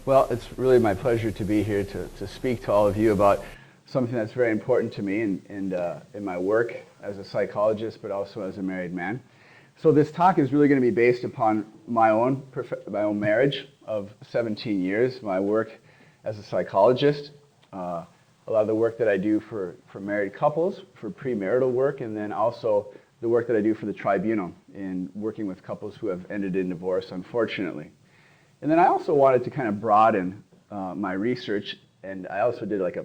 Well, it's really my pleasure to be here to speak to all of you about something that's very important to me in my work as a psychologist, but also as a married man. So this talk is really going to be based upon my own marriage of 17 years, my work as a psychologist, a lot of the work that I do for married couples, for premarital work, and then also the work that I do for the tribunal in working with couples who have ended in divorce, unfortunately. And then I also wanted to kind of broaden my research, and I also did like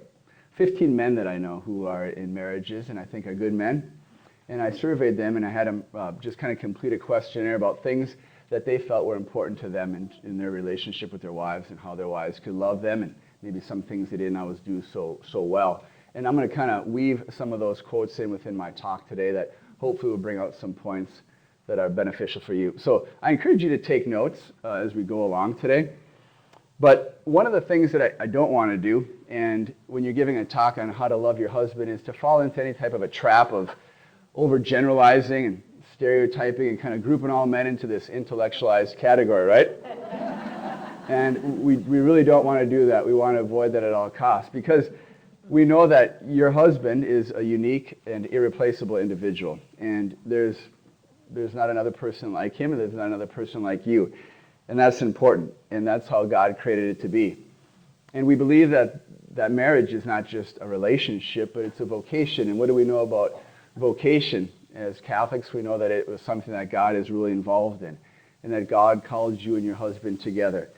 15 men that I know who are in marriages and I think are good men. And I surveyed them and I had them just kind of complete a questionnaire about things that they felt were important to them in their relationship with their wives and how their wives could love them and maybe some things they didn't always do so well. And I'm going to kind of weave some of those quotes in within my talk today that hopefully will bring out some points that are beneficial for you. So I encourage you to take notes as we go along today. But one of the things that I don't want to do, and when you're giving a talk on how to love your husband, is to fall into any type of a trap of overgeneralizing and stereotyping and kind of grouping all men into this intellectualized category, right? And we really don't want to do that. We want to avoid that at all costs because we know that your husband is a unique and irreplaceable individual. And there's not another person like him, and there's not another person like you. And that's important, and that's how God created it to be. And we believe that marriage is not just a relationship, but it's a vocation. And what do we know about vocation? As Catholics, we know that it was something that God is really involved in, and that God called you and your husband together.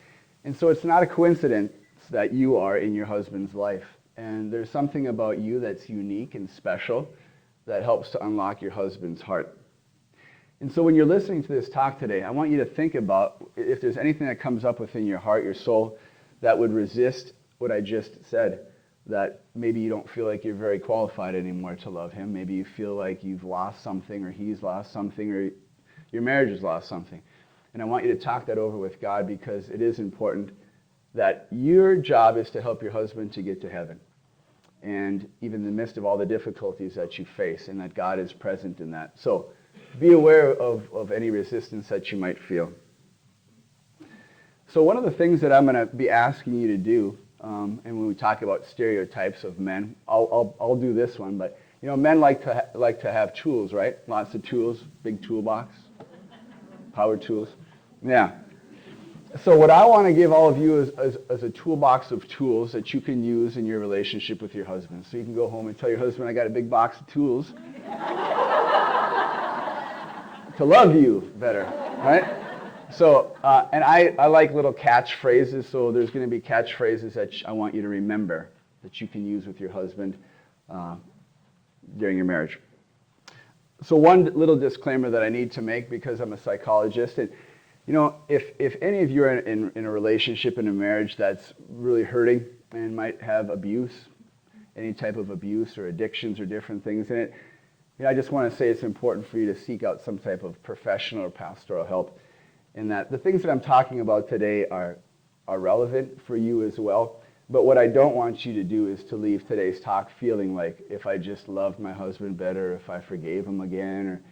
And so it's not a coincidence that you are in your husband's life. And there's something about you that's unique and special that helps to unlock your husband's heart. And so when you're listening to this talk today, I want you to think about if there's anything that comes up within your heart, your soul, that would resist what I just said, that maybe you don't feel like you're very qualified anymore to love him. Maybe you feel like you've lost something, or he's lost something, or your marriage has lost something. And I want you to talk that over with God, because it is important that your job is to help your husband to get to heaven. And even in the midst of all the difficulties that you face, and that God is present in that. So be aware of any resistance that you might feel. So one of the things that I'm going to be asking you to do, and when we talk about stereotypes of men, I'll do this one, but you know, men like to have tools, right? Lots of tools, big toolbox, power tools. Yeah. So what I want to give all of you is a toolbox of tools that you can use in your relationship with your husband. So you can go home and tell your husband, I got a big box of tools to love you better, right? So, and I like little catchphrases, so there's going to be catchphrases that I want you to remember that you can use with your husband during your marriage. So one little disclaimer that I need to make, because I'm a psychologist, and you know, if any of you are in a relationship, in a marriage that's really hurting and might have abuse, any type of abuse or addictions or different things in it, you know, I just want to say it's important for you to seek out some type of professional or pastoral help. In that the things that I'm talking about today are relevant for you as well. But what I don't want you to do is to leave today's talk feeling like if I just loved my husband better, if I forgave him again, or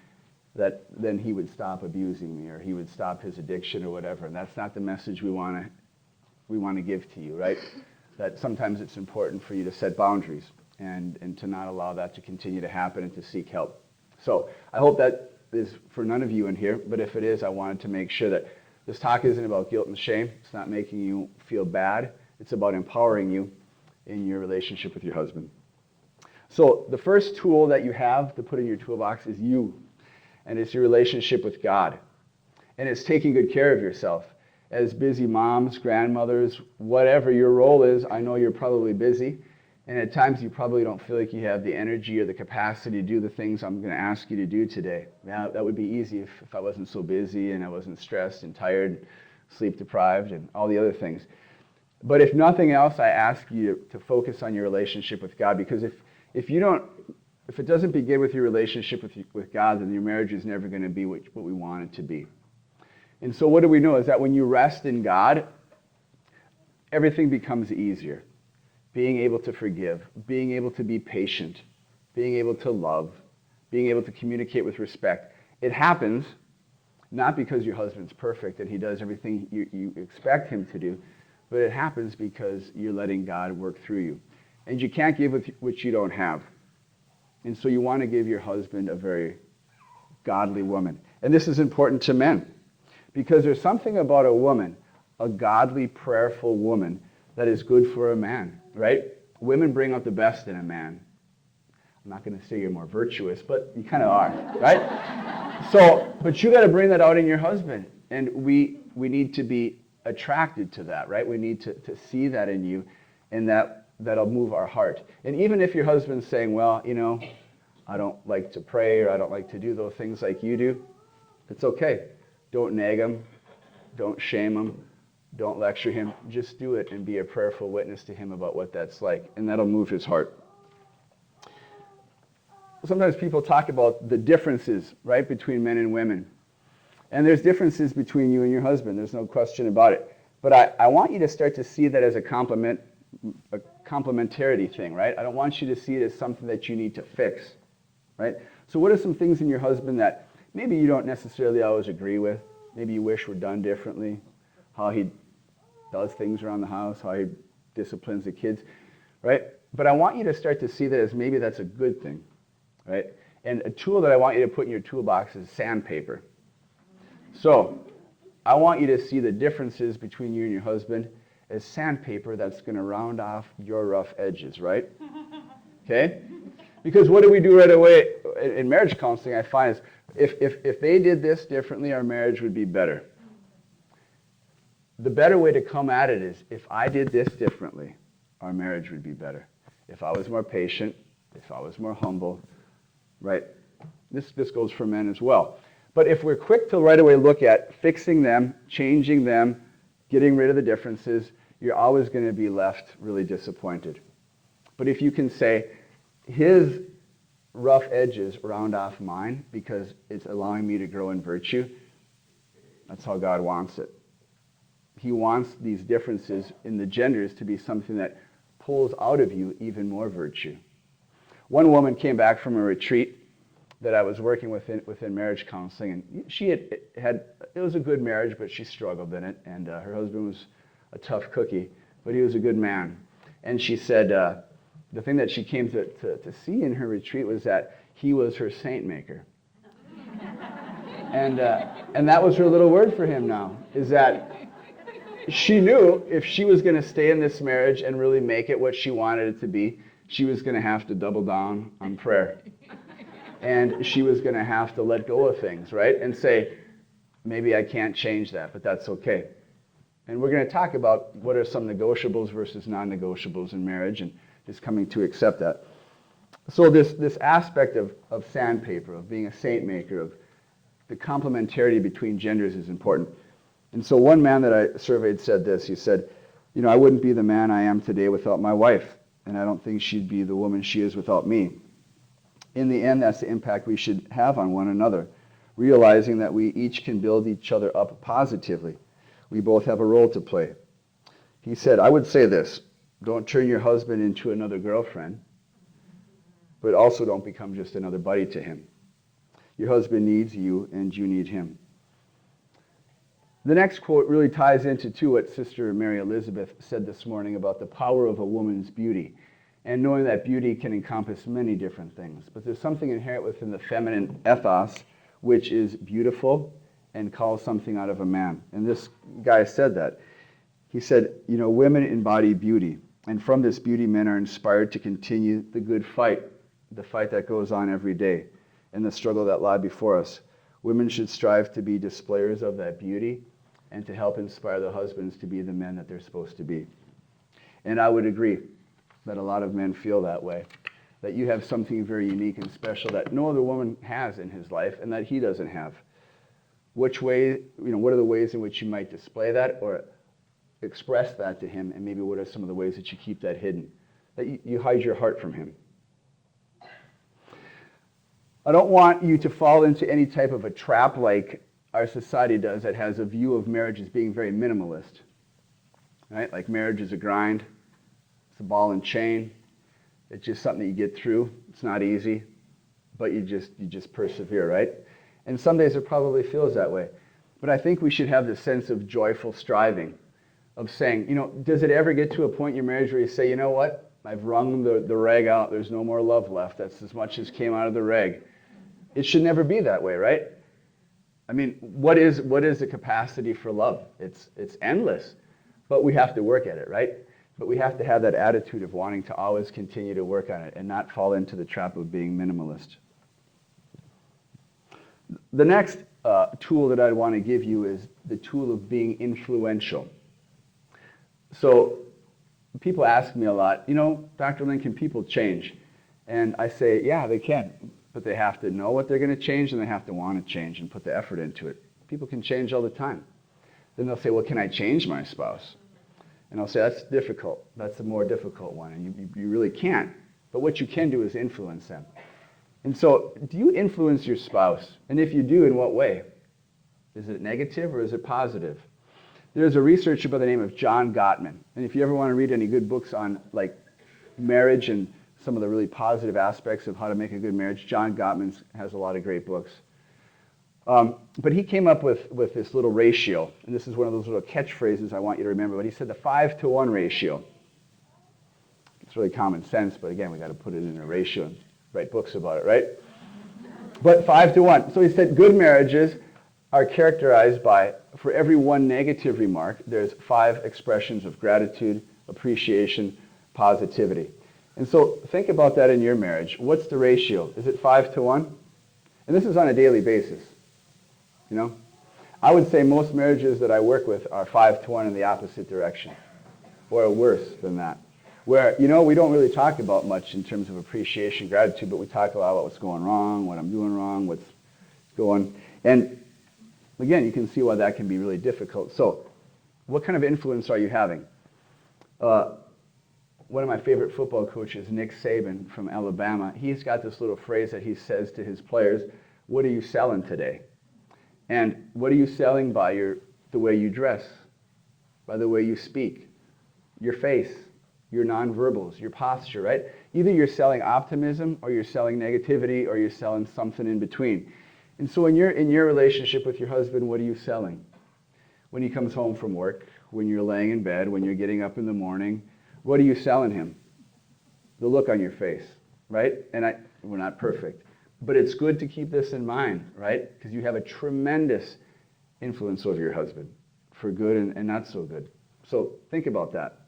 that then he would stop abusing me, or he would stop his addiction or whatever. And that's not the message we want to give to you, right? That sometimes it's important for you to set boundaries and to not allow that to continue to happen and to seek help. So I hope that is for none of you in here, but if it is, I wanted to make sure that this talk isn't about guilt and shame. It's not making you feel bad. It's about empowering you in your relationship with your husband. So the first tool that you have to put in your toolbox is you. And it's your relationship with God. And it's taking good care of yourself. As busy moms, grandmothers, whatever your role is, I know you're probably busy. And at times you probably don't feel like you have the energy or the capacity to do the things I'm going to ask you to do today. Now, that would be easy if I wasn't so busy and I wasn't stressed and tired, sleep deprived, and all the other things. But if nothing else, I ask you to focus on your relationship with God, because if it doesn't begin with your relationship with God, then your marriage is never going to be what we want it to be. And so what do we know is that when you rest in God, everything becomes easier. Being able to forgive, being able to be patient, being able to love, being able to communicate with respect. It happens not because your husband's perfect and he does everything you expect him to do, but it happens because you're letting God work through you. And you can't give with what you don't have. And so you want to give your husband a very godly woman. And this is important to men, because there's something about a woman, a godly, prayerful woman, that is good for a man, right? Women bring out the best in a man. I'm not going to say you're more virtuous, but you kind of are, right? So, but you got to bring that out in your husband. And we need to be attracted to that, right? We need to see that in you, and that'll move our heart. And even if your husband's saying, well, I don't like to pray, or I don't like to do those things like you do, it's okay. Don't nag him. Don't shame him. Don't lecture him. Just do it and be a prayerful witness to him about what that's like, and that'll move his heart. Sometimes people talk about the differences, right, between men and women. And there's differences between you and your husband. There's no question about it. But I want you to start to see that as a complementarity thing, right? I don't want you to see it as something that you need to fix, right? So what are some things in your husband that maybe you don't necessarily always agree with? Maybe you wish were done differently. How he does things around the house, how he disciplines the kids, right? But I want you to start to see that as maybe that's a good thing, right? And a tool that I want you to put in your toolbox is sandpaper. So I want you to see the differences between you and your husband as sandpaper that's going to round off your rough edges, right? Okay? Because what do we do right away in marriage counseling, I find, is if they did this differently, our marriage would be better. The better way to come at it is, if I did this differently, our marriage would be better. If I was more patient, if I was more humble, right? This goes for men as well. But if we're quick to right away look at fixing them, changing them, getting rid of the differences, you're always going to be left really disappointed. But if you can say, his rough edges round off mine because it's allowing me to grow in virtue, that's how God wants it. He wants these differences in the genders to be something that pulls out of you even more virtue. One woman came back from a retreat that I was working within marriage counseling, and she had it was a good marriage, but she struggled in it, and her husband was a tough cookie, but he was a good man. And she said the thing that she came to see in her retreat was that he was her saint maker. And that was her little word for him now, is that she knew if she was going to stay in this marriage and really make it what she wanted it to be, she was going to have to double down on prayer. And she was going to have to let go of things, right? And say, maybe I can't change that, but that's okay. And we're going to talk about what are some negotiables versus non-negotiables in marriage, and just coming to accept that. So this aspect of sandpaper, of being a saint maker, of the complementarity between genders is important. And so one man that I surveyed said this. He said, I wouldn't be the man I am today without my wife, and I don't think she'd be the woman she is without me. In the end, that's the impact we should have on one another, realizing that we each can build each other up positively. We both have a role to play. He said, I would say this: don't turn your husband into another girlfriend, but also don't become just another buddy to him. Your husband needs you, and you need him. The next quote really ties into what Sister Mary Elizabeth said this morning about the power of a woman's beauty, and knowing that beauty can encompass many different things. But there's something inherent within the feminine ethos, which is beautiful and calls something out of a man. And this guy said that. He said, women embody beauty, and from this beauty, men are inspired to continue the good fight, the fight that goes on every day, and the struggle that lie before us. Women should strive to be displayers of that beauty and to help inspire the husbands to be the men that they're supposed to be. And I would agree that a lot of men feel that way, that you have something very unique and special that no other woman has in his life and that he doesn't have. Which way, what are the ways in which you might display that or express that to him, and maybe what are some of the ways that you keep that hidden, that you hide your heart from him? I don't want you to fall into any type of a trap like our society does that has a view of marriage as being very minimalist, right? Like marriage is a grind. It's a ball and chain. It's just something that you get through. It's not easy, but you just persevere, right? And some days it probably feels that way. But I think we should have this sense of joyful striving, of saying, does it ever get to a point in your marriage where you say, you know what, I've wrung the rag out, there's no more love left, that's as much as came out of the rag. It should never be that way, right? I mean, what is the capacity for love? It's endless, but we have to work at it, right? But we have to have that attitude of wanting to always continue to work on it and not fall into the trap of being minimalist. The next tool that I'd want to give you is the tool of being influential. So people ask me a lot, Dr. Lynn, can people change? And I say, yeah, they can, but they have to know what they're going to change and they have to want to change and put the effort into it. People can change all the time. Then they'll say, well, can I change my spouse? And I'll say, that's difficult. That's a more difficult one, and you really can't. But what you can do is influence them. And so, do you influence your spouse? And if you do, in what way? Is it negative or is it positive? There's a researcher by the name of John Gottman. And if you ever want to read any good books on marriage and some of the really positive aspects of how to make a good marriage, John Gottman has a lot of great books. But he came up with this little ratio, and this is one of those little catchphrases I want you to remember, but he said the 5-to-1 ratio. It's really common sense, but again, we got to put it in a ratio and write books about it, right? But 5-to-1. So he said good marriages are characterized by, for every one negative remark, there's 5 expressions of gratitude, appreciation, positivity. And so think about that in your marriage. What's the ratio? Is it 5-to-1? And this is on a daily basis. I would say most marriages that I work with are 5-to-1 in the opposite direction, or worse than that. Where, we don't really talk about much in terms of appreciation, gratitude, but we talk a lot about what's going wrong, what I'm doing wrong, what's going. And again, you can see why that can be really difficult. So, what kind of influence are you having? One of my favorite football coaches, Nick Saban from Alabama, he's got this little phrase that he says to his players, what are you selling today? And what are you selling by the way you dress, by the way you speak, your face, your nonverbals, your posture, right? Either you're selling optimism or you're selling negativity or you're selling something in between. And so in your relationship with your husband, what are you selling? When he comes home from work, when you're laying in bed, when you're getting up in the morning, what are you selling him? The look on your face, right? And we're not perfect. But it's good to keep this in mind, right? Because you have a tremendous influence over your husband, for good and not so good. So think about that.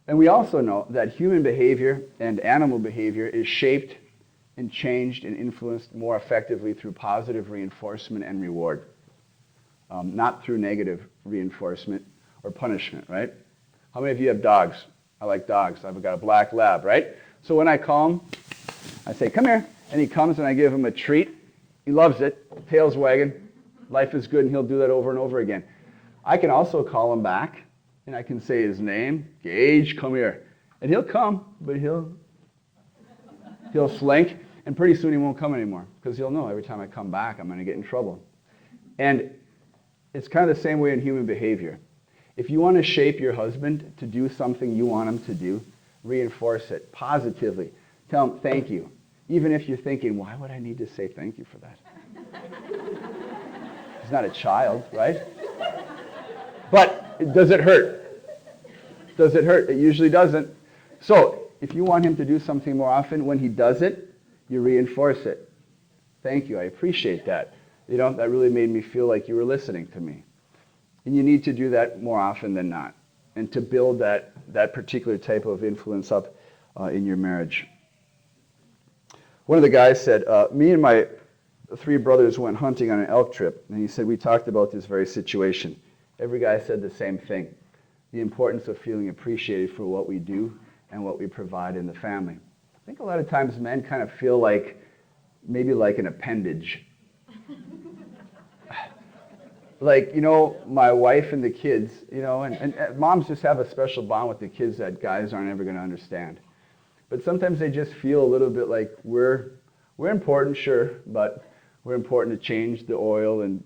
And we also know that human behavior and animal behavior is shaped and changed and influenced more effectively through positive reinforcement and reward, not through negative reinforcement or punishment, right? How many of you have dogs? I like dogs. I've got a black lab, right? So when I call him, I say, come here. And he comes and I give him a treat. He loves it. Tail's wagging. Life is good, and he'll do that over and over again. I can also call him back, and I can say his name, Gage, come here. And he'll come, but he'll slink, and pretty soon he won't come anymore, because he'll know every time I come back, I'm going to get in trouble. And it's kind of the same way in human behavior. If you want to shape your husband to do something you want him to do, reinforce it positively. Tell him, thank you. Even if you're thinking, why would I need to say thank you for that? He's not a child, right? But does it hurt? Does it hurt? It usually doesn't. So if you want him to do something more often, when he does it, you reinforce it. Thank you, I appreciate that. That really made me feel like you were listening to me. And you need to do that more often than not, and to build that particular type of influence up in your marriage. One of the guys said, me and my 3 brothers went hunting on an elk trip, and he said, we talked about this very situation. Every guy said the same thing, the importance of feeling appreciated for what we do and what we provide in the family. I think a lot of times men kind of feel maybe like an appendage. My wife and the kids, and moms just have a special bond with the kids that guys aren't ever going to understand. But sometimes they just feel a little bit like we're important, sure, but we're important to change the oil and,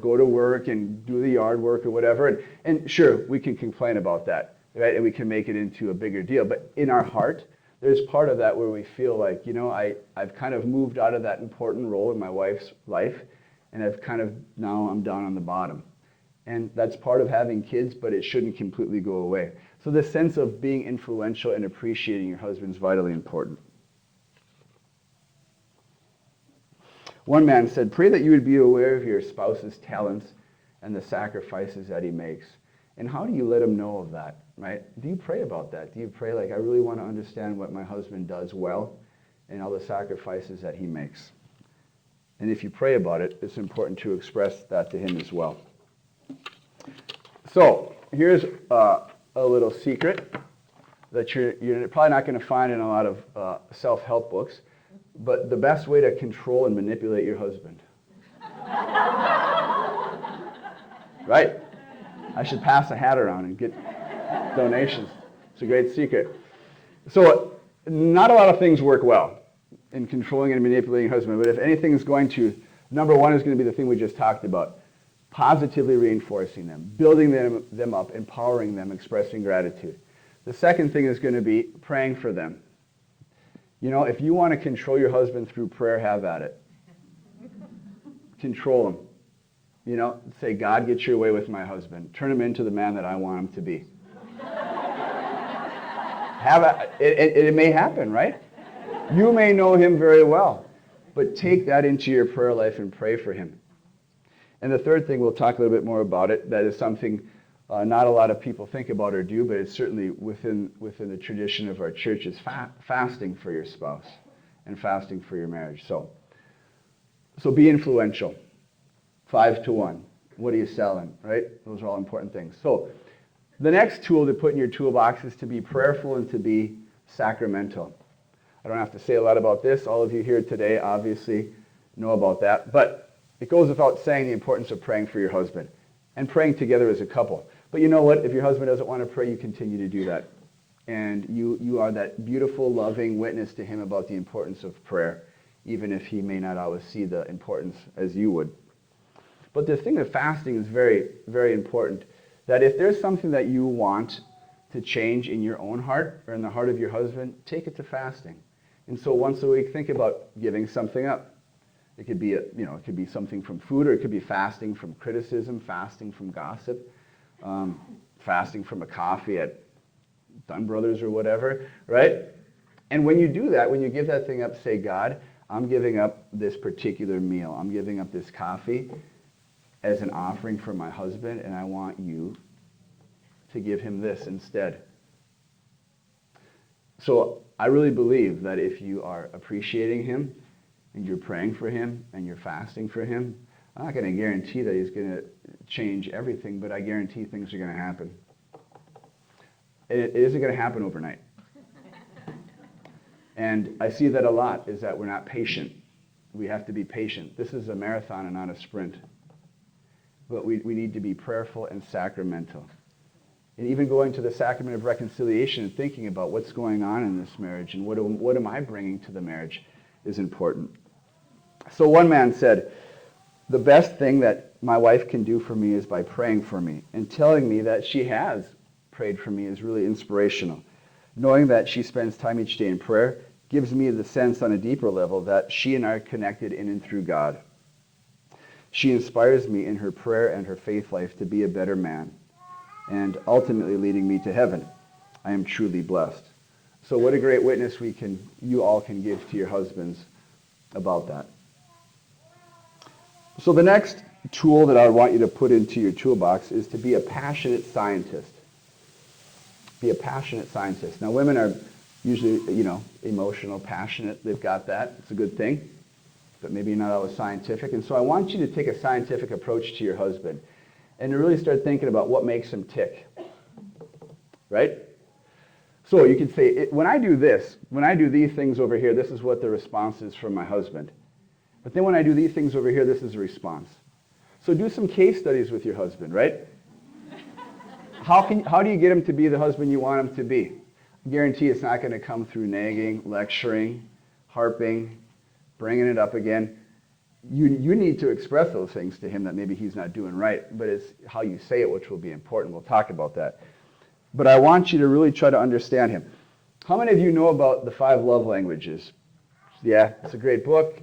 go to work and do the yard work or whatever. And sure, we can complain about that, right? And we can make it into a bigger deal. But in our heart, there's part of that where we feel like, I've kind of moved out of that important role in my wife's life, and now I'm down on the bottom. And that's part of having kids, but it shouldn't completely go away. So this sense of being influential and appreciating your husband is vitally important. One man said, pray that you would be aware of your spouse's talents and the sacrifices that he makes. And how do you let him know of that, right? Do you pray about that? Do you pray like, I really want to understand what my husband does well and all the sacrifices that he makes? And if you pray about it, it's important to express that to him as well. So here's a little secret that you're probably not going to find in a lot of self-help books, but the best way to control and manipulate your husband. Right? I should pass a hat around and get donations. It's a great secret. So not a lot of things work well in controlling and manipulating your husband, but if anything is going to, number one is going to be the thing we just talked about, positively reinforcing them, building them up, empowering them, expressing gratitude. The second thing is going to be praying for them. You know, if you want to control your husband through prayer, have at it. Control him. You know, say, God, get your way with my husband. Turn him into the man that I want him to be. It may happen, right? You may know him very well, but take that into your prayer life and pray for him. And the third thing, we'll talk a little bit more about it, that is something not a lot of people think about or do, but it's certainly within the tradition of our church, is fasting for your spouse and fasting for your marriage. So be influential. 5-1. What are you selling, right? Those are all important things. So the next tool to put in your toolbox is to be prayerful and to be sacramental. I don't have to say a lot about this. All of you here today obviously know about that. But it goes without saying the importance of praying for your husband and praying together as a couple. But you know what? If your husband doesn't want to pray, you continue to do that. And you are that beautiful, loving witness to him about the importance of prayer, even if he may not always see the importance as you would. But the thing of fasting is very, very important, that if there's something that you want to change in your own heart or in the heart of your husband, take it to fasting. And so once a week, think about giving something up. It could be it could be something from food, or it could be fasting from criticism, fasting from gossip, fasting from a coffee at Dunn Brothers or whatever, right? And when you do that, when you give that thing up, say, God, I'm giving up this particular meal. I'm giving up this coffee as an offering for my husband, and I want you to give him this instead. So I really believe that if you are appreciating him, and you're praying for him, and you're fasting for him, I'm not going to guarantee that he's going to change everything, but I guarantee things are going to happen. It isn't going to happen overnight. And I see that a lot, is that we're not patient. We have to be patient. This is a marathon and not a sprint. But we need to be prayerful and sacramental. And even going to the sacrament of reconciliation and thinking about what's going on in this marriage and what am I bringing to the marriage is important. So one man said, the best thing that my wife can do for me is by praying for me. And telling me that she has prayed for me is really inspirational. Knowing that she spends time each day in prayer gives me the sense on a deeper level that she and I are connected in and through God. She inspires me in her prayer and her faith life to be a better man, and ultimately leading me to heaven. I am truly blessed. So what a great witness you all can give to your husbands about that. So the next tool that I want you to put into your toolbox is to be a passionate scientist. Be a passionate scientist. Now women are usually, emotional, passionate. They've got that. It's a good thing. But maybe not always scientific. And so I want you to take a scientific approach to your husband and to really start thinking about what makes him tick. Right? So you could say, when I do these things over here, this is what the response is from my husband. But then when I do these things over here, this is the response. So do some case studies with your husband, right? How do you get him to be the husband you want him to be? I guarantee it's not going to come through nagging, lecturing, harping, bringing it up again. You need to express those things to him that maybe he's not doing right, but it's how you say it which will be important. We'll talk about that. But I want you to really try to understand him. How many of you know about the 5 love languages? Yeah, it's a great book.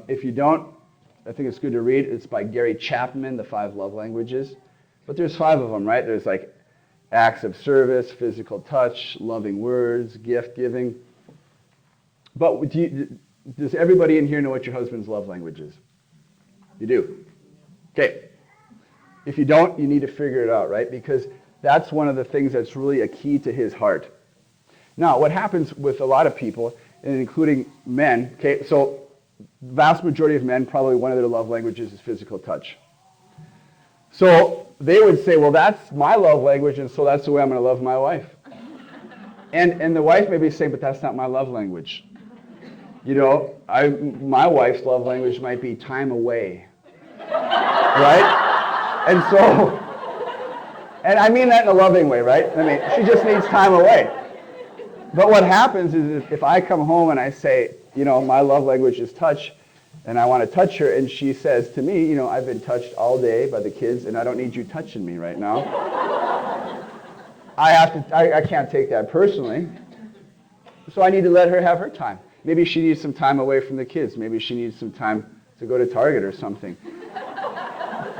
If you don't, I think it's good to read. It's by Gary Chapman, The 5 Love Languages. But there's 5 of them, right? There's like acts of service, physical touch, loving words, gift giving. But does everybody in here know what your husband's love language is? You do? Okay. If you don't, you need to figure it out, right? Because that's one of the things that's really a key to his heart. Now, what happens with a lot of people, and including men, okay, so the vast majority of men, probably one of their love languages is physical touch. So they would say, well, that's my love language, and so that's the way I'm going to love my wife. And the wife may be saying, but that's not my love language. You know, my wife's love language might be time away. Right? And so, and I mean that in a loving way, right? I mean, she just needs time away. But what happens is if I come home and I say, you know, my love language is touch, and I want to touch her, and she says to me, you know, I've been touched all day by the kids, and I don't need you touching me right now. I can't take that personally. So I need to let her have her time. Maybe she needs some time away from the kids. Maybe she needs some time to go to Target or something.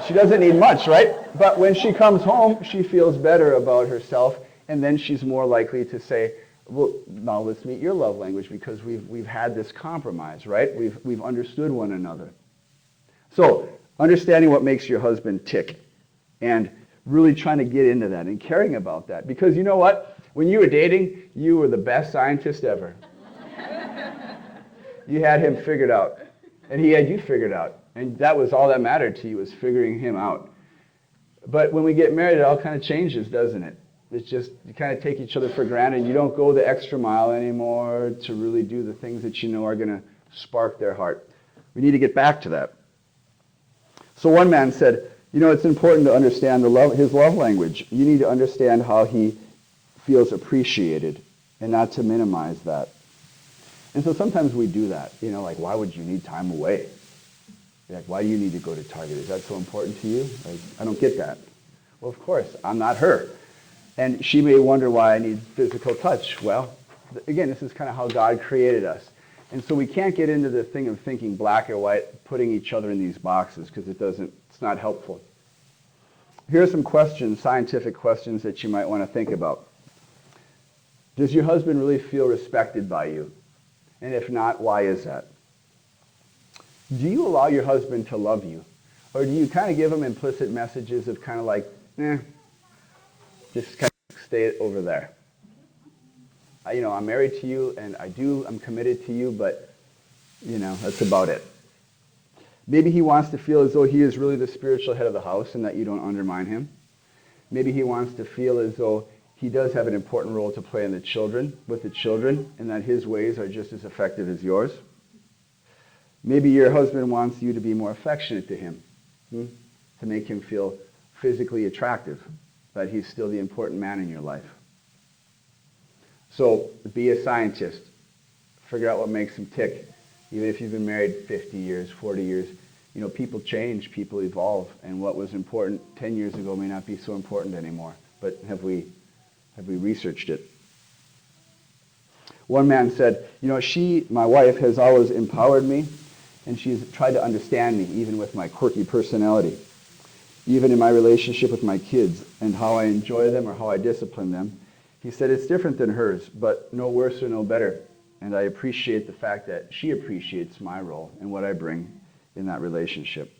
She doesn't need much, right? But when she comes home, she feels better about herself, and then she's more likely to say, well, now let's meet your love language, because we've had this compromise, right? We've understood one another. So, understanding what makes your husband tick, and really trying to get into that and caring about that. Because you know what? When you were dating, you were the best scientist ever. You had him figured out, and he had you figured out. And that was all that mattered to you, was figuring him out. But when we get married, it all kind of changes, doesn't it? It's just, you kind of take each other for granted. You don't go the extra mile anymore to really do the things that you know are going to spark their heart. We need to get back to that. So one man said, you know, it's important to understand his love language. You need to understand how he feels appreciated and not to minimize that. And so sometimes we do that. You know, like, why would you need time away? Like, why do you need to go to Target? Is that so important to you? Like, I don't get that. Well, of course, I'm not her. And she may wonder why I need physical touch. Well, again, this is kind of how God created us. And so we can't get into the thing of thinking black or white, putting each other in these boxes, because it's not helpful. Here are some questions, scientific questions that you might want to think about. Does your husband really feel respected by you? And if not, why is that? Do you allow your husband to love you? Or do you kind of give him implicit messages of kind of like, just kind of stay over there? I'm married to you, and I'm committed to you, but, that's about it. Maybe he wants to feel as though he is really the spiritual head of the house and that you don't undermine him. Maybe he wants to feel as though he does have an important role to play with the children, and that his ways are just as effective as yours. Maybe your husband wants you to be more affectionate to him, to make him feel physically attractive, that he's still the important man in your life. So be a scientist. Figure out what makes him tick. Even if you've been married 50 years, 40 years, people change, people evolve, and what was important 10 years ago may not be so important anymore. But have we researched it? One man said, my wife, has always empowered me, and she's tried to understand me, even with my quirky personality, even in my relationship with my kids, and how I enjoy them or how I discipline them. He said, it's different than hers, but no worse or no better. And I appreciate the fact that she appreciates my role and what I bring in that relationship.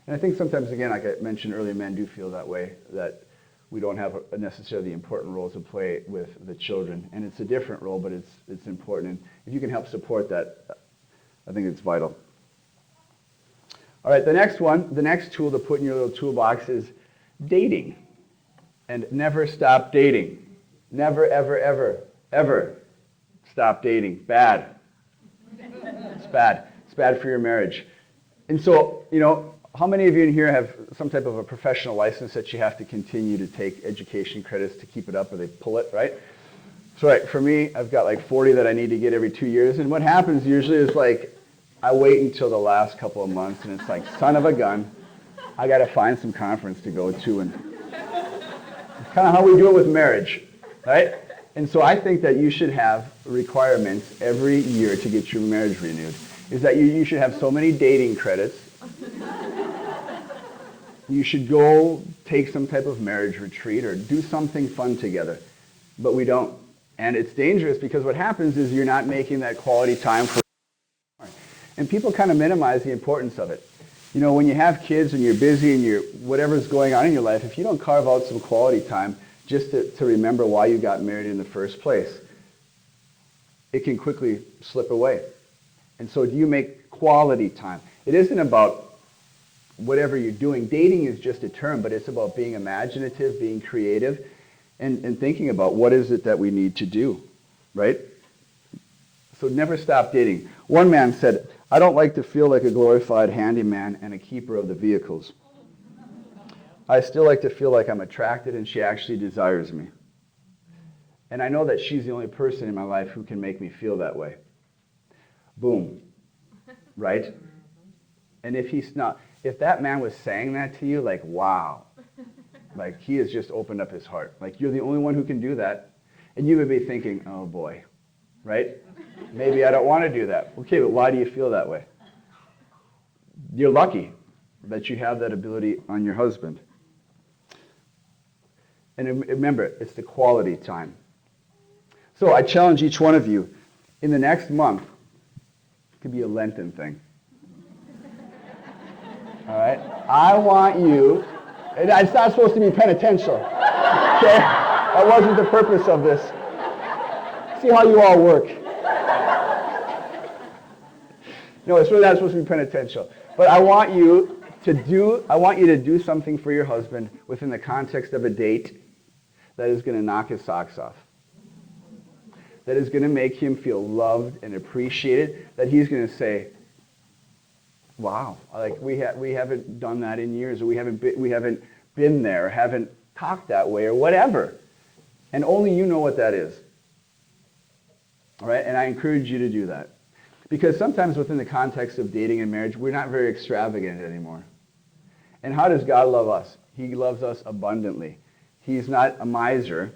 And I think sometimes, again, like I mentioned earlier, men do feel that way, that we don't have necessarily the important role to play with the children. And it's a different role, but it's important. And if you can help support that, I think it's vital. All right, the next tool to put in your little toolbox is dating. And never stop dating. Never, ever, ever, ever stop dating. Bad. It's bad. It's bad for your marriage. And so, how many of you in here have some type of a professional license that you have to continue to take education credits to keep it up, or they pull it, right? So, right, for me, I've got like 40 that I need to get every 2 years. And what happens usually is like, I wait until the last couple of months, and it's like, son of a gun, I got to find some conference to go to. And it's kind of how we do it with marriage, right? And so I think that you should have requirements every year to get your marriage renewed. Is that you should have so many dating credits. You should go take some type of marriage retreat or do something fun together. But we don't. And it's dangerous because what happens is you're not making that quality time for. And people kind of minimize the importance of it. You know, when you have kids and you're busy and you're whatever's going on in your life, if you don't carve out some quality time just to remember why you got married in the first place, it can quickly slip away. And so do you make quality time? It isn't about whatever you're doing. Dating is just a term, but it's about being imaginative, being creative, and thinking about what is it that we need to do, right? So never stop dating. One man said, "I don't like to feel like a glorified handyman and a keeper of the vehicles. I still like to feel like I'm attracted and she actually desires me. And I know that she's the only person in my life who can make me feel that way." Boom. Right? And if that man was saying that to you, like, wow, like he has just opened up his heart. Like you're the only one who can do that. And you would be thinking, oh boy, right? Maybe I don't want to do that. Okay, but why do you feel that way? You're lucky that you have that ability on your husband. And remember, it's the quality time. So I challenge each one of you, in the next month, it could be a Lenten thing. All right? I want you, and it's not supposed to be penitential. Okay? That wasn't the purpose of this. See how you all work. No, it's really not supposed to be penitential. But I want you to do something for your husband within the context of a date that is going to knock his socks off. That is going to make him feel loved and appreciated. That he's going to say, wow, like we haven't done that in years, or we haven't been there, or haven't talked that way, or whatever. And only you know what that is. All right? And I encourage you to do that. Because sometimes within the context of dating and marriage, we're not very extravagant anymore. And how does God love us? He loves us abundantly. He's not a miser.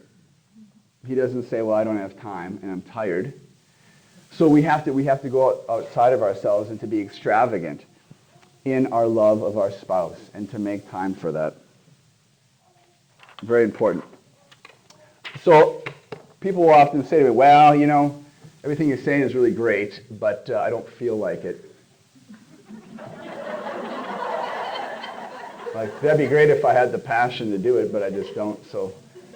He doesn't say, well, I don't have time and I'm tired. So we have to go outside of ourselves and to be extravagant in our love of our spouse and to make time for that. Very important. So people will often say to me, well, you know, everything you're saying is really great, but I don't feel like it. Like, that'd be great if I had the passion to do it, but I just don't. So,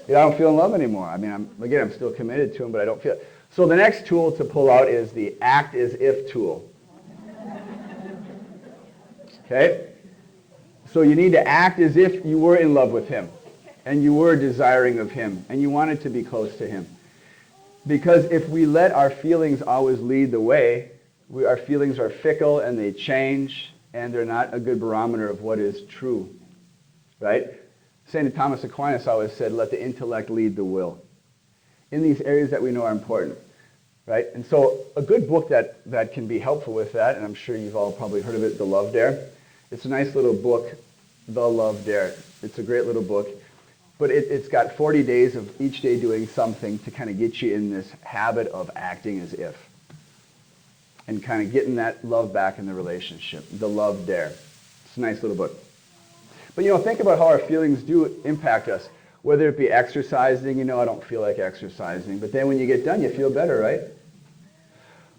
I don't feel in love anymore. I mean, I'm still committed to him, but I don't feel it. So the next tool to pull out is the act as if tool. Okay? So you need to act as if you were in love with him, and you were desiring of him, and you wanted to be close to him. Because if we let our feelings always lead the way, our feelings are fickle and they change, and they're not a good barometer of what is true. Right? St. Thomas Aquinas always said, let the intellect lead the will. In these areas that we know are important. Right? And so a good book that can be helpful with that, and I'm sure you've all probably heard of it, The Love Dare. It's a nice little book, The Love Dare. It's a great little book. But it's got 40 days of each day doing something to kind of get you in this habit of acting as if. And kind of getting that love back in the relationship. The Love Dare. It's a nice little book. But, think about how our feelings do impact us. Whether it be exercising, I don't feel like exercising. But then when you get done, you feel better, right?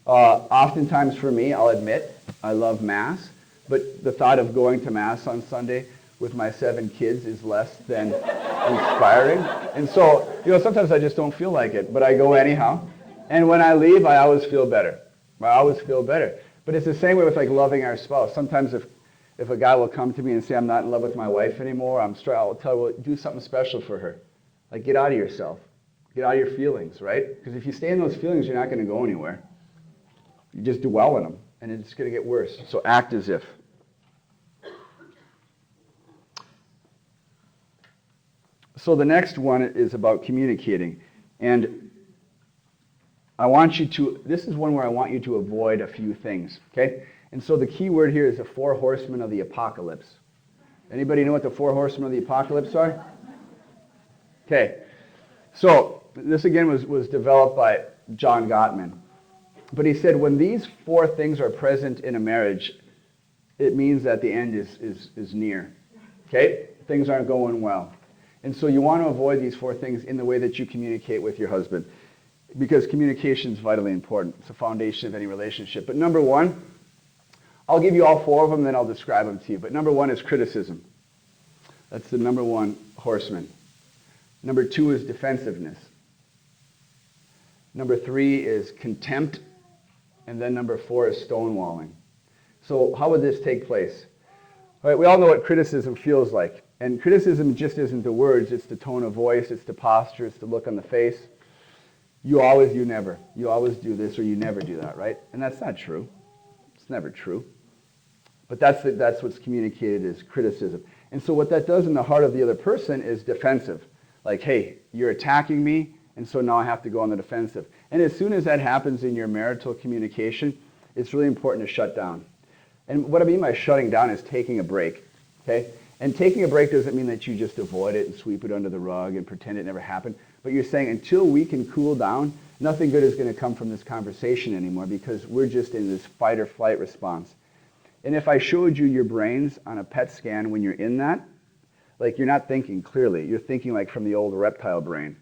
Oftentimes for me, I'll admit, I love Mass. But the thought of going to Mass on Sunday with my 7 kids is less than inspiring. And so, sometimes I just don't feel like it. But I go anyhow. And when I leave, I always feel better. I always feel better. But it's the same way with like loving our spouse. Sometimes if a guy will come to me and say, I'm not in love with my wife anymore, I'll tell him, well, do something special for her. Like, get out of yourself. Get out of your feelings, right? Because if you stay in those feelings, you're not going to go anywhere. You just dwell in them, and it's going to get worse. So act as if. So the next one is about communicating. And this is one where I want you to avoid a few things, okay? And so the key word here is the 4 horsemen of the apocalypse. Anybody know what the 4 horsemen of the apocalypse are? Okay. So this again was developed by John Gottman. But he said when these 4 things are present in a marriage, it means that the end is near. Okay? Things aren't going well. And so you want to avoid these 4 things in the way that you communicate with your husband, because communication is vitally important. It's the foundation of any relationship. But number 1, I'll give you all 4 of them, then I'll describe them to you. But number 1 is criticism. That's the number 1 horseman. Number 2 is defensiveness. Number 3 is contempt. And then number 4 is stonewalling. So how would this take place? All right, we all know what criticism feels like. And criticism just isn't the words, it's the tone of voice, it's the posture, it's the look on the face. You always, you never. You always do this or you never do that, right? And that's not true. It's never true. But that's what's communicated as criticism. And so what that does in the heart of the other person is defensive. Like, hey, you're attacking me, and so now I have to go on the defensive. And as soon as that happens in your marital communication, it's really important to shut down. And what I mean by shutting down is taking a break, okay? And taking a break doesn't mean that you just avoid it and sweep it under the rug and pretend it never happened. But you're saying until we can cool down, nothing good is going to come from this conversation anymore, because we're just in this fight or flight response. And if I showed you your brains on a PET scan when you're in that, like, you're not thinking clearly. You're thinking like from the old reptile brain.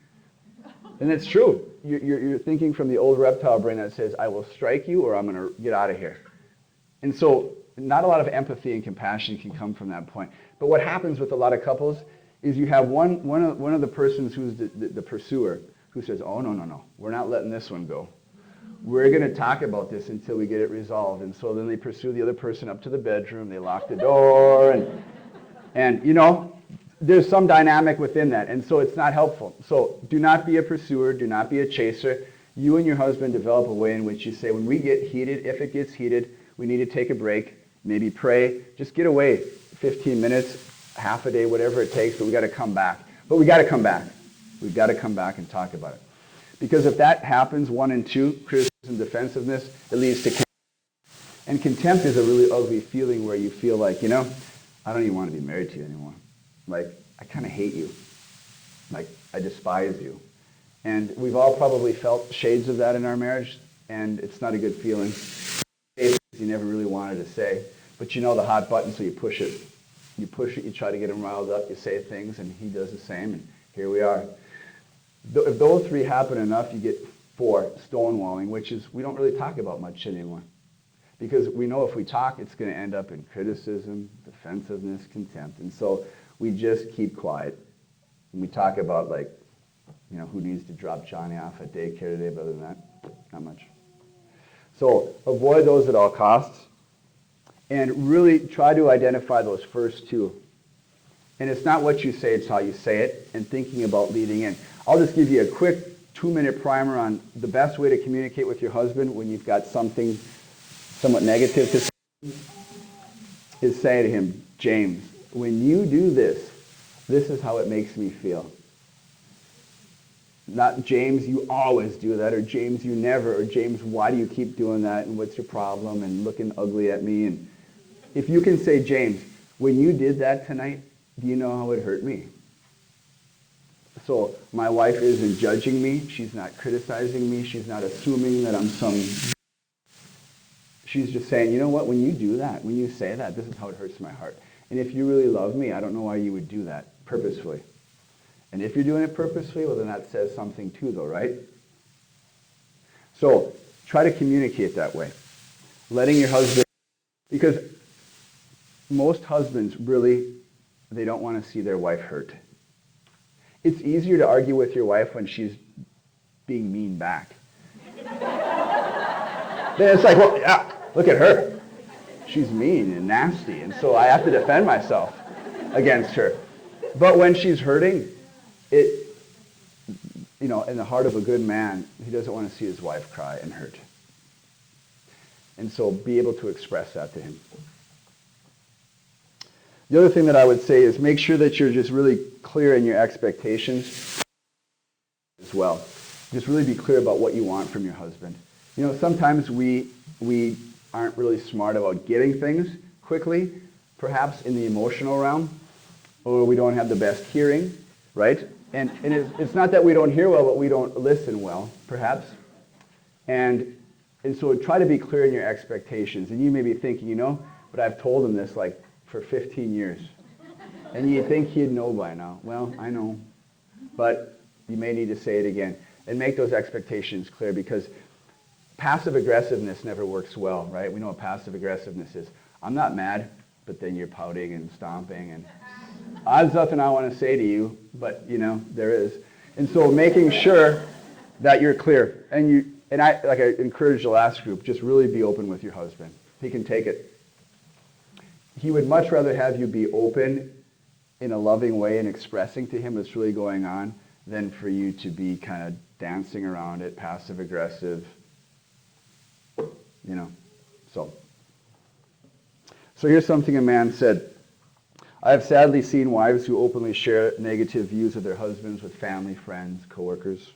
And it's true. You're thinking from the old reptile brain that says, I will strike you or I'm going to get out of here. And so not a lot of empathy and compassion can come from that point. But what happens with a lot of couples is you have one of the persons who's the pursuer who says, oh, no, we're not letting this one go. We're going to talk about this until we get it resolved. And so then they pursue the other person up to the bedroom. They lock the door. And you know, there's some dynamic within that. And so it's not helpful. So do not be a pursuer. Do not be a chaser. You and your husband develop a way in which you say, when we get heated, if it gets heated, we need to take a break, maybe pray. Just get away 15 minutes, half a day, whatever it takes, but we got to come back. But we got to come back. We've got to come back and talk about it. Because if that happens, 1 and 2, criticism, defensiveness, it leads to contempt. And contempt is a really ugly feeling where you feel like, you know, I don't even want to be married to you anymore. Like, I kind of hate you. Like, I despise you. And we've all probably felt shades of that in our marriage, and it's not a good feeling. You never really wanted to say, but you know the hot button, so you push it. You push it, you try to get him riled up, you say things, and he does the same, and here we are. If those 3 happen enough, you get 4, stonewalling, which is we don't really talk about much anymore. Because we know if we talk, it's going to end up in criticism, defensiveness, contempt. And so we just keep quiet. And we talk about, like, you know, who needs to drop Johnny off at daycare today, but other than that, not much. So avoid those at all costs. And really try to identify those first 2. And it's not what you say, it's how you say it, and thinking about leading in. I'll just give you a quick 2-minute primer on the best way to communicate with your husband when you've got something somewhat negative to say, is say to him, James, when you do this, this is how it makes me feel. Not, James, you always do that, or James, you never, or James, why do you keep doing that, and what's your problem, and looking ugly at me. And if you can say, James, when you did that tonight, do you know how it hurt me? So my wife isn't judging me. She's not criticizing me. She's not assuming that I'm some... She's just saying, you know what, when you do that, when you say that, this is how it hurts my heart. And if you really love me, I don't know why you would do that purposefully. And if you're doing it purposefully, well, then that says something too, though, right? So try to communicate that way. Letting your husband... Because most husbands really, they don't want to see their wife hurt. It's easier to argue with your wife when she's being mean back. Then it's like, well, yeah, look at her. She's mean and nasty, and so I have to defend myself against her. But when she's hurting, it, you know, in the heart of a good man, he doesn't want to see his wife cry and hurt. And so be able to express that to him. The other thing that I would say is make sure that you're just really clear in your expectations as well. Just really be clear about what you want from your husband. You know, sometimes we aren't really smart about getting things quickly, perhaps in the emotional realm, or we don't have the best hearing, right? And it's not that we don't hear well, but we don't listen well, perhaps. And so try to be clear in your expectations. And you may be thinking, you know, but I've told him this like for 15 years. And you think he'd know by now. Well, I know. But you may need to say it again. And make those expectations clear, because passive aggressiveness never works well, right? We know what passive aggressiveness is. I'm not mad, but then you're pouting and stomping. And there's nothing I want to say to you, but, there is. And so making sure that you're clear. And I encourage the last group, just really be open with your husband. He can take it. He would much rather have you be open in a loving way and expressing to him what's really going on than for you to be kind of dancing around it, passive aggressive, So here's something a man said. I have sadly seen wives who openly share negative views of their husbands with family, friends, coworkers,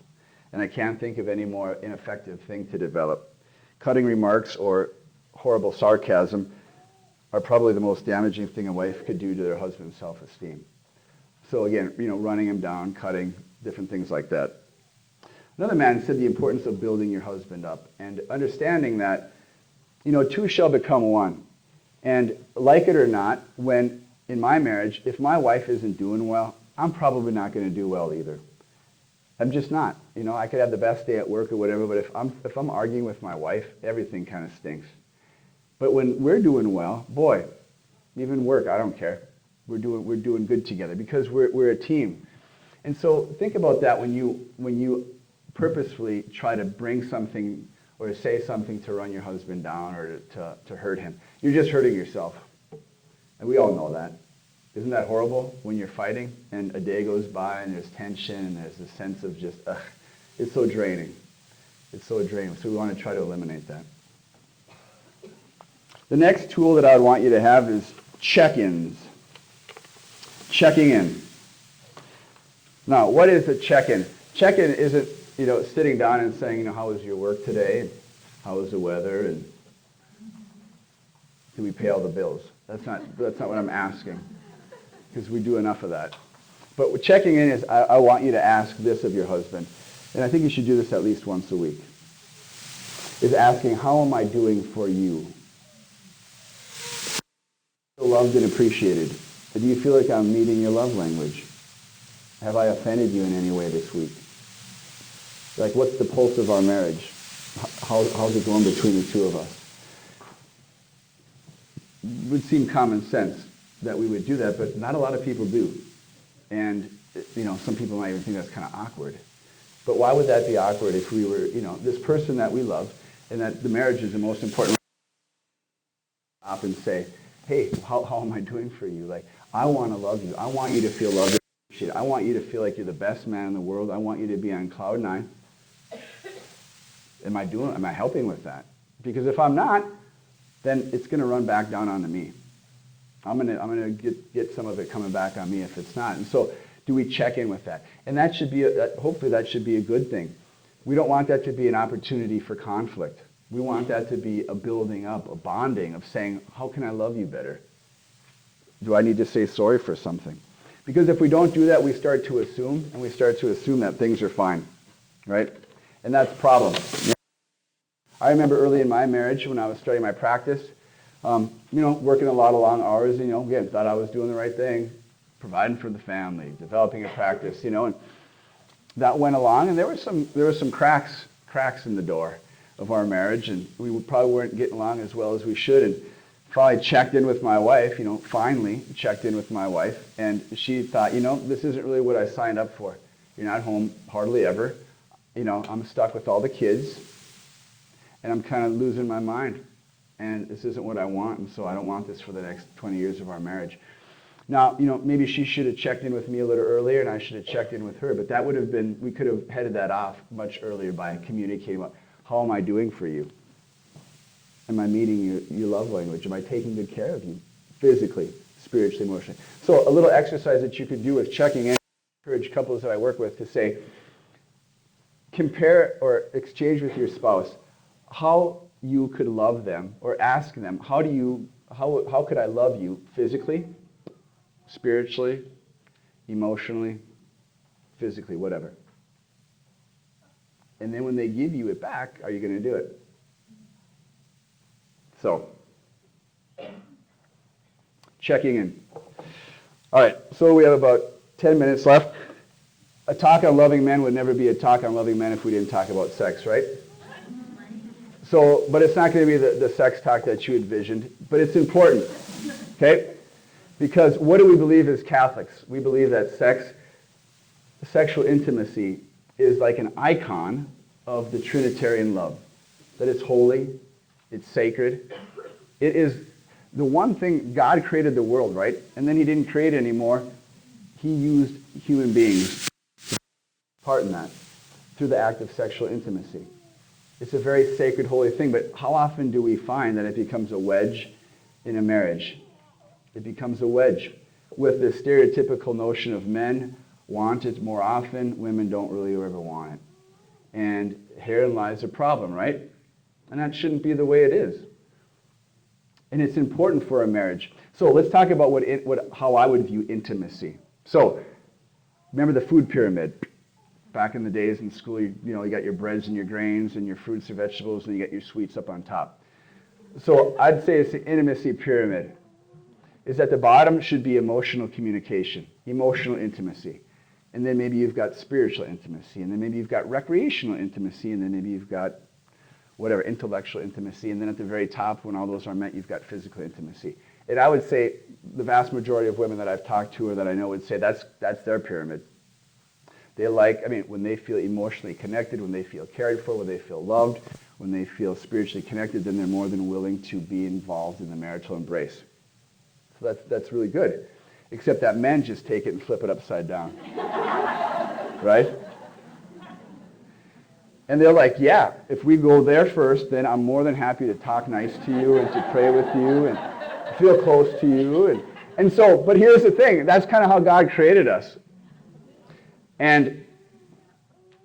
and I can't think of any more ineffective thing to develop. Cutting remarks or horrible sarcasm are probably the most damaging thing a wife could do to their husband's self-esteem. So again, running him down, cutting, different things like that. Another man said the importance of building your husband up and understanding that, two shall become one. And like it or not, when in my marriage, if my wife isn't doing well, I'm probably not going to do well either. I'm just not. I could have the best day at work or whatever, but if I'm arguing with my wife, everything kind of stinks. But when we're doing well, boy, even work, I don't care. We're doing good together because we're a team. And so think about that when you purposefully try to bring something or say something to run your husband down or to hurt him. You're just hurting yourself. And we all know that. Isn't that horrible when you're fighting and a day goes by and there's tension and there's a sense of just, it's so draining. It's so draining. So we want to try to eliminate that. The next tool that I would want you to have is check-ins. Checking in. Now, what is a check-in? Check-in isn't, sitting down and saying, how was your work today? How was the weather? And did we pay all the bills? That's not what I'm asking, because we do enough of that. But what checking in is, I want you to ask this of your husband, and I think you should do this at least once a week, is asking, how am I doing for you? Loved and appreciated. Do you feel like I'm meeting your love language? Have I offended you in any way this week? Like, what's the pulse of our marriage? How's it going between the two of us? It would seem common sense that we would do that, but not a lot of people do. And, some people might even think that's kind of awkward. But why would that be awkward if we were, this person that we love, and that the marriage is the most important, up and say, hey, how am I doing for you? Like, I want to love you. I want you to feel loved and appreciated. I want you to feel like you're the best man in the world. I want you to be on cloud nine. Am I helping with that? Because if I'm not, then it's going to run back down onto me. I'm going to get some of it coming back on me if it's not. And so do we check in with that? And that should be, hopefully that should be a good thing. We don't want that to be an opportunity for conflict. We want that to be a building up, a bonding of saying, how can I love you better? Do I need to say sorry for something? Because if we don't do that, we start to assume, and we start to assume that things are fine, right? And that's a problem. I remember early in my marriage when I was starting my practice, working a lot of long hours, again, thought I was doing the right thing, providing for the family, developing a practice, and that went along, and there were some cracks in the door of our marriage, and we probably weren't getting along as well as we should, and finally checked in with my wife, finally checked in with my wife, and she thought, this isn't really what I signed up for. You're not home hardly ever. I'm stuck with all the kids, and I'm kind of losing my mind, and this isn't what I want, and so I don't want this for the next 20 years of our marriage. Now, maybe she should have checked in with me a little earlier, and I should have checked in with her, but that would have been, we could have headed that off much earlier by communicating about, how am I doing for you? Am I meeting your love language? Am I taking good care of you? Physically, spiritually, emotionally. So a little exercise that you could do with checking in, I encourage couples that I work with to say, compare or exchange with your spouse how you could love them, or ask them, how could I love you physically, spiritually, emotionally, physically, whatever. And then when they give you it back, are you going to do it? So, checking in. All right, so we have about 10 minutes left. A talk on loving men would never be a talk on loving men if we didn't talk about sex, right? So, but it's not going to be the sex talk that you envisioned, but it's important, okay? Because what do we believe as Catholics? We believe that sexual intimacy is like an icon of the Trinitarian love, that it's holy, it's sacred. It is the one thing. God created the world, right? And then he didn't create it anymore. He used human beings to part in that through the act of sexual intimacy. It's a very sacred, holy thing, but how often do we find that it becomes a wedge in a marriage? It becomes a wedge with the stereotypical notion of men want it more often, women don't really ever want it. And herein lies a problem, right? And that shouldn't be the way it is. And it's important for a marriage. So let's talk about how I would view intimacy. So remember the food pyramid. Back in the days in school, you got your breads and your grains and your fruits and vegetables, and you get your sweets up on top. So I'd say it's the intimacy pyramid. Is at the bottom should be emotional communication, emotional intimacy. And then maybe you've got spiritual intimacy, and then maybe you've got recreational intimacy, and then maybe you've got whatever, intellectual intimacy, and then at the very top, when all those are met, you've got physical intimacy. And I would say the vast majority of women that I've talked to or that I know would say that's their pyramid. They when they feel emotionally connected, when they feel cared for, when they feel loved, when they feel spiritually connected, then they're more than willing to be involved in the marital embrace. So that's really good. Except that men just take it and flip it upside down. Right? And they're like, yeah, if we go there first, then I'm more than happy to talk nice to you and to pray with you and feel close to you. And so, but here's the thing. That's kind of how God created us. And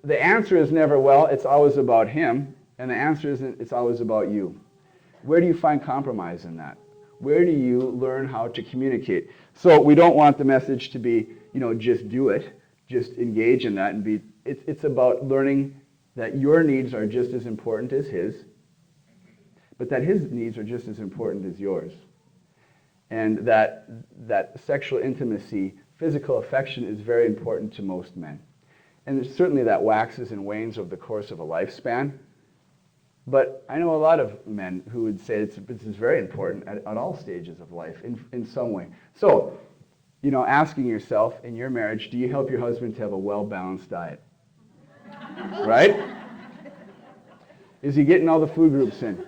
the answer is never, well, it's always about him. And the answer isn't, it's always about you. Where do you find compromise in that? Where do you learn how to communicate? So we don't want the message to be, just do it. Just engage in that and be, it's about learning that your needs are just as important as his, but that his needs are just as important as yours. And that sexual intimacy, physical affection is very important to most men. And certainly that waxes and wanes over the course of a lifespan. But I know a lot of men who would say it's very important at all stages of life in some way. So, asking yourself in your marriage, do you help your husband to have a well-balanced diet? Right? Is he getting all the food groups in?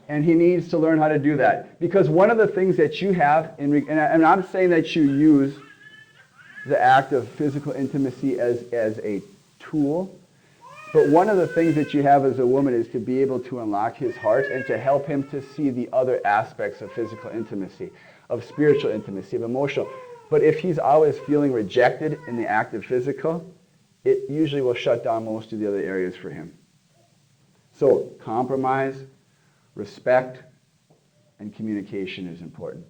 And he needs to learn how to do that. Because one of the things that you have, and I'm not saying that you use the act of physical intimacy as a tool, but one of the things that you have as a woman is to be able to unlock his heart and to help him to see the other aspects of physical intimacy, of spiritual intimacy, of emotional. But if he's always feeling rejected in the act of physical, it usually will shut down most of the other areas for him. So compromise, respect, and communication is important.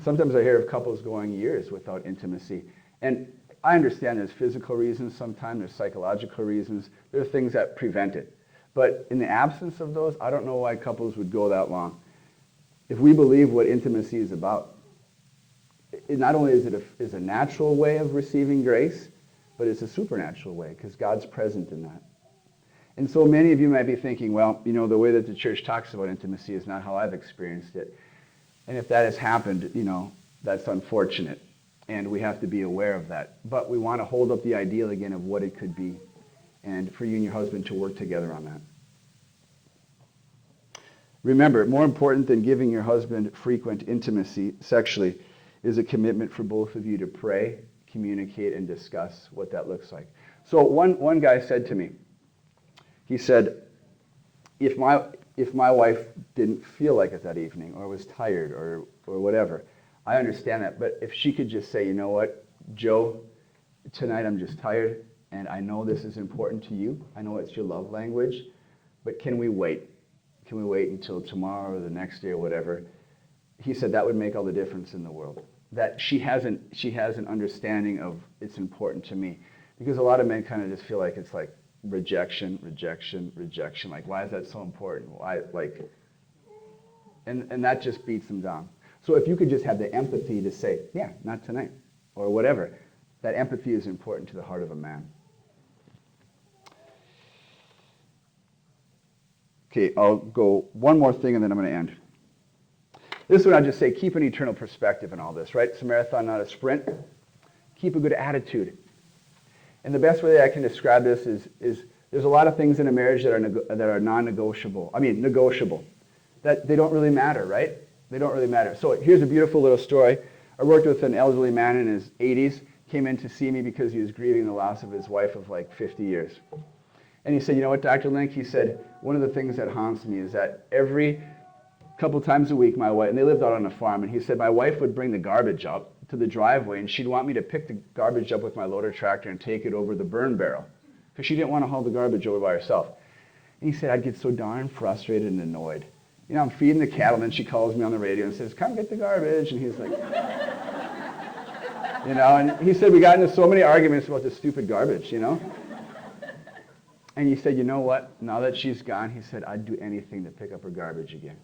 Sometimes I hear of couples going years without intimacy. And I understand there's physical reasons sometimes, there's psychological reasons, there are things that prevent it. But in the absence of those, I don't know why couples would go that long. If we believe what intimacy is about, not only is it a natural way of receiving grace, but it's a supernatural way because God's present in that. And so many of you might be thinking, well, the way that the church talks about intimacy is not how I've experienced it. And if that has happened, that's unfortunate. And we have to be aware of that. But we want to hold up the ideal again of what it could be. And for you and your husband to work together on that. Remember, more important than giving your husband frequent intimacy sexually is a commitment for both of you to pray, communicate, and discuss what that looks like. So one guy said to me, he said, if my wife didn't feel like it that evening or was tired or whatever, I understand that. But if she could just say, you know what, Joe, tonight I'm just tired and I know this is important to you. I know it's your love language, but can we wait? Can we wait until tomorrow or the next day or whatever? He said that would make all the difference in the world. That she has an understanding of it's important to me. Because a lot of men kind of just feel like it's like rejection. Like, why is that so important? Why, and that just beats them down. So if you could just have the empathy to say, yeah, not tonight, or whatever, that empathy is important to the heart of a man. Okay, I'll go one more thing and then I'm going to end. This one I'll just say, keep an eternal perspective in all this, right? It's a marathon, not a sprint. Keep a good attitude. And the best way I can describe this is there's a lot of things in a marriage that are non-negotiable. I mean, negotiable. That they don't really matter, right? They don't really matter. So here's a beautiful little story. I worked with an elderly man in his 80s, came in to see me because he was grieving the loss of his wife of like 50 years. And he said, you know what, Dr. Link? He said, one of the things that haunts me is that every couple times a week, my wife, and they lived out on a farm, and he said my wife would bring the garbage up to the driveway, and she'd want me to pick the garbage up with my loader tractor and take it over the burn barrel, because she didn't want to haul the garbage over by herself. And he said, I'd get so darn frustrated and annoyed. You know, I'm feeding the cattle, and then she calls me on the radio and says, come get the garbage, and he's like, you know, and he said we got into so many arguments about this stupid garbage, you know. And he said, you know what, now that she's gone, he said, I'd do anything to pick up her garbage again.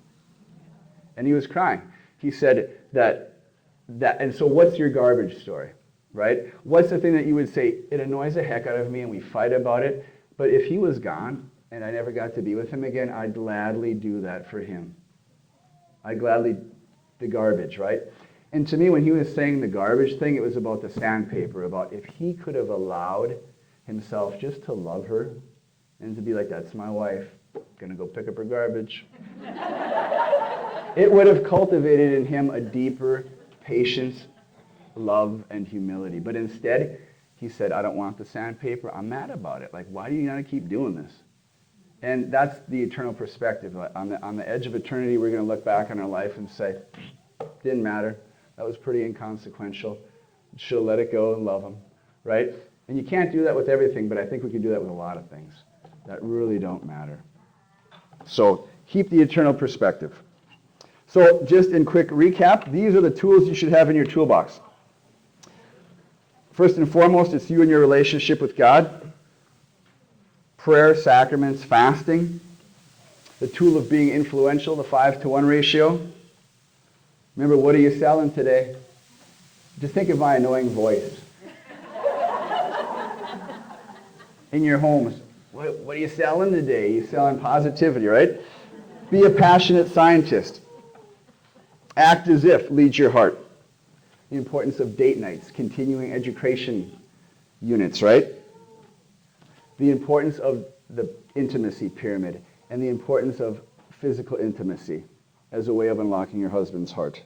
And he was crying. He said and so what's your garbage story, right? What's the thing that you would say, it annoys the heck out of me and we fight about it, but if he was gone and I never got to be with him again, I'd gladly do that for him. I'd gladly, the garbage, right? And to me, when he was saying the garbage thing, it was about the sandpaper, about if he could have allowed himself just to love her and to be like, that's my wife, gonna go pick up her garbage. It would have cultivated in him a deeper patience, love, and humility. But instead, he said, I don't want the sandpaper. I'm mad about it. Like, why do you gotta keep doing this? And that's the eternal perspective. On the edge of eternity, we're gonna look back on our life and say, didn't matter. That was pretty inconsequential. Should have let it go and love him, right? And you can't do that with everything, but I think we can do that with a lot of things that really don't matter. So keep the eternal perspective. So just in quick recap, these are the tools you should have in your toolbox. First and foremost, it's you and your relationship with God. Prayer, sacraments, fasting. The tool of being influential, the 5-to-1 ratio. Remember, what are you selling today? Just think of my annoying voice. In your homes, what are you selling today? You're selling positivity, right? Be a passionate scientist. Act as if leads your heart. The importance of date nights, continuing education units, right? The importance of the intimacy pyramid and the importance of physical intimacy as a way of unlocking your husband's heart.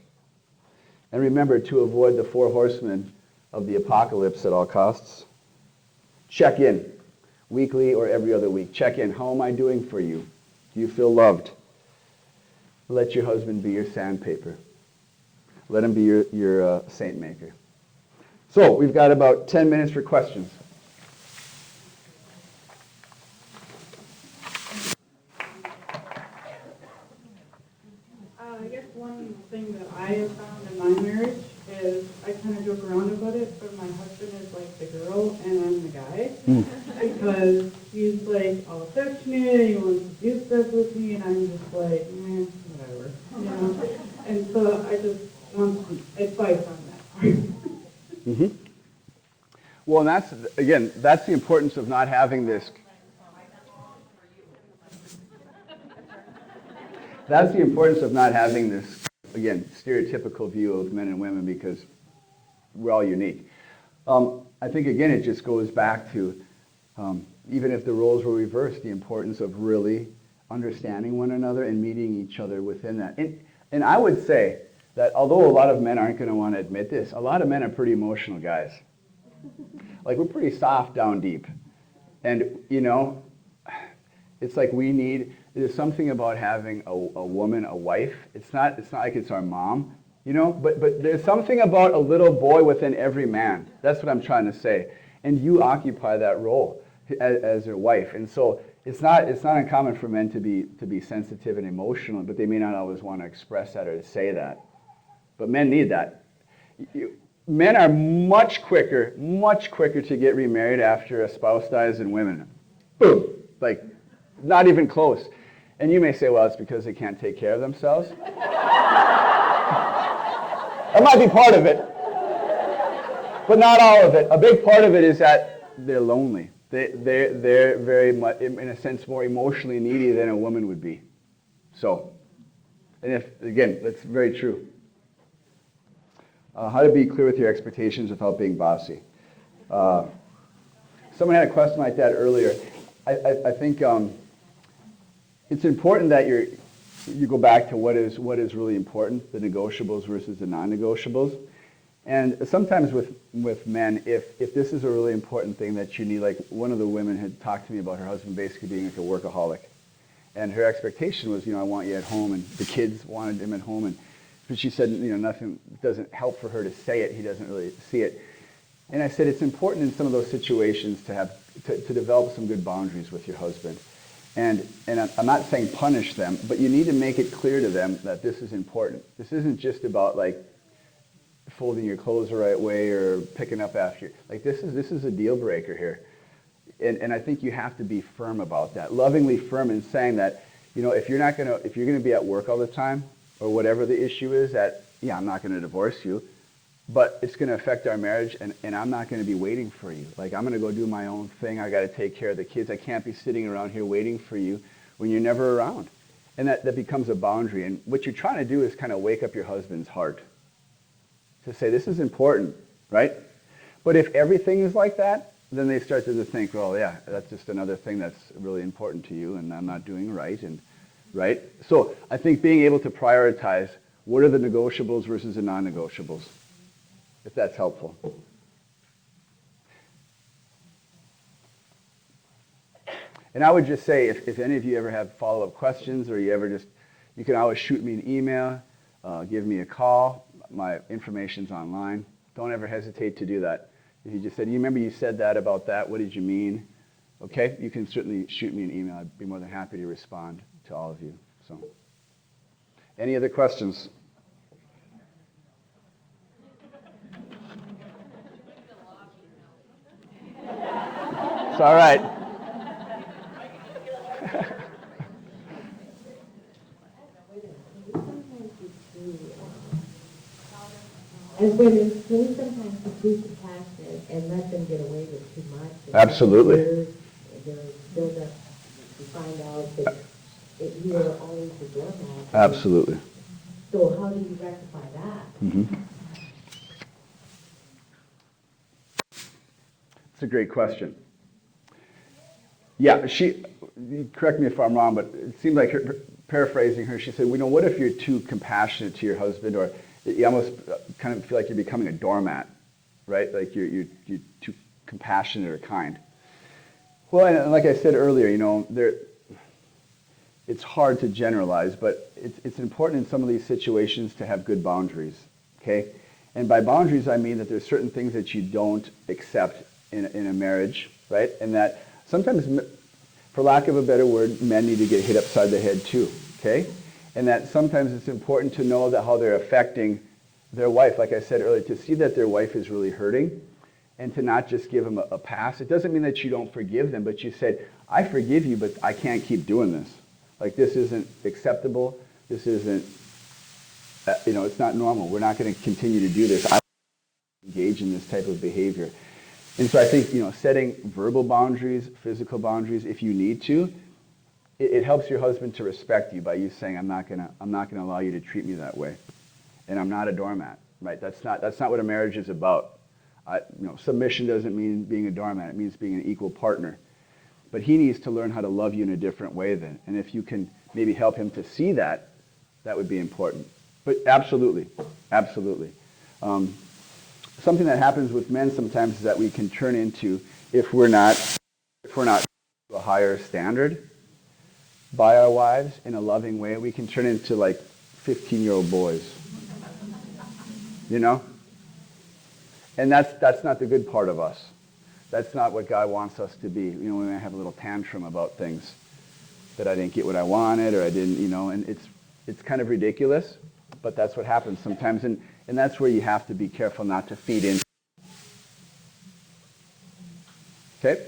And remember to avoid the 4 horsemen of the apocalypse at all costs. Check in weekly or every other week. Check in. How am I doing for you? Do you feel loved? Let your husband be your sandpaper. Let him be your saint maker. So we've got about 10 minutes for questions. I guess one thing that I have found in my marriage is I kind of joke around about it, but my husband is like the girl and I'm the guy. Because he's like all affectionate, he wants to do stuff with me, and I'm just like, whatever. You know? And so I just want some advice on that part. Mm-hmm. Well, and that's the importance of not having this. That's the importance of not having this, again, stereotypical view of men and women, because we're all unique. I think, again, it just goes back to, even if the roles were reversed, the importance of really understanding one another and meeting each other within that. And I would say that although a lot of men aren't going to want to admit this, a lot of men are pretty emotional guys. Like, we're pretty soft down deep. And, you know, it's like there's something about having a woman, a wife. It's not like it's our mom, you know, but there's something about a little boy within every man. That's what I'm trying to say. And you occupy that role as their wife. And so it's not uncommon for men to be sensitive and emotional, but they may not always want to express that or to say that. But men need that. Men are much quicker to get remarried after a spouse dies than women. Boom. Like, not even close. And you may say, well, it's because they can't take care of themselves. That might be part of it, but not all of it. A big part of it is that they're lonely. They're very much, in a sense, more emotionally needy than a woman would be. So, and again, that's very true. How to be clear with your expectations without being bossy. Someone had a question like that earlier. I think it's important that you go back to what is really important, the negotiables versus the non-negotiables. And sometimes with men, if this is a really important thing that you need, like one of the women had talked to me about her husband basically being like a workaholic. And her expectation was, I want you at home, and the kids wanted him at home. But she said, nothing doesn't help for her to say it. He doesn't really see it. And I said, it's important in some of those situations to develop some good boundaries with your husband. And I'm not saying punish them, but you need to make it clear to them that this is important. This isn't just about like folding your clothes the right way or picking up after you. Like this is a deal breaker here. And I think you have to be firm about that. Lovingly firm in saying that, if you're going to be at work all the time or whatever the issue is, that, I'm not going to divorce you, but it's going to affect our marriage, and I'm not going to be waiting for you. Like, I'm going to go do my own thing. I got to take care of the kids. I can't be sitting around here waiting for you when you're never around. And that becomes a boundary. And what you're trying to do is kind of wake up your husband's heart to say, this is important, right? But if everything is like that, then they start to think, well, yeah, that's just another thing that's really important to you, and I'm not doing right, right? So I think being able to prioritize what are the negotiables versus the non-negotiables, if that's helpful. And I would just say, if any of you ever have follow-up questions, or you can always shoot me an email, give me a call. My information's online. Don't ever hesitate to do that. If you just said, you remember you said that about that, what did you mean? Okay, you can certainly shoot me an email. I'd be more than happy to respond to all of you. So, any other questions? It's all right. As women, can we sometimes be too compassionate and let them get away with too much? Absolutely. They're build up to find out that you are always the doormat. Absolutely. So how do you rectify that? Mm-hmm. It's a great question. Yeah, correct me if I'm wrong, but it seemed like paraphrasing her, she said, what if you're too compassionate to your husband, or you almost kind of feel like you're becoming a doormat, right? Like you're too compassionate or kind. Well, and like I said earlier, it's hard to generalize, but it's important in some of these situations to have good boundaries, okay? And by boundaries, I mean that there's certain things that you don't accept in a marriage, right? And that sometimes, for lack of a better word, men need to get hit upside the head too, okay? And that sometimes it's important to know that how they're affecting their wife, like I said earlier, to see that their wife is really hurting and to not just give them a pass. It doesn't mean that you don't forgive them, but you said, I forgive you, but I can't keep doing this. Like, this isn't acceptable. This isn't, it's not normal. We're not going to continue to do this. I don't engage in this type of behavior. And so I think, setting verbal boundaries, physical boundaries, if you need to, it helps your husband to respect you by you saying, I'm not gonna allow you to treat me that way, and I'm not a doormat, right? That's not what a marriage is about. Submission doesn't mean being a doormat. It means being an equal partner. But he needs to learn how to love you in a different way then. And if you can maybe help him to see that, that would be important. But absolutely. Something that happens with men sometimes is that we can turn into, if we're not to a higher standard by our wives in a loving way, we can turn into like 15-year-old boys. And that's not the good part of us. That's not what God wants us to be. We may have a little tantrum about things that I didn't get what I wanted, or I didn't, and it's kind of ridiculous, but that's what happens sometimes, and that's where you have to be careful not to feed in. Okay?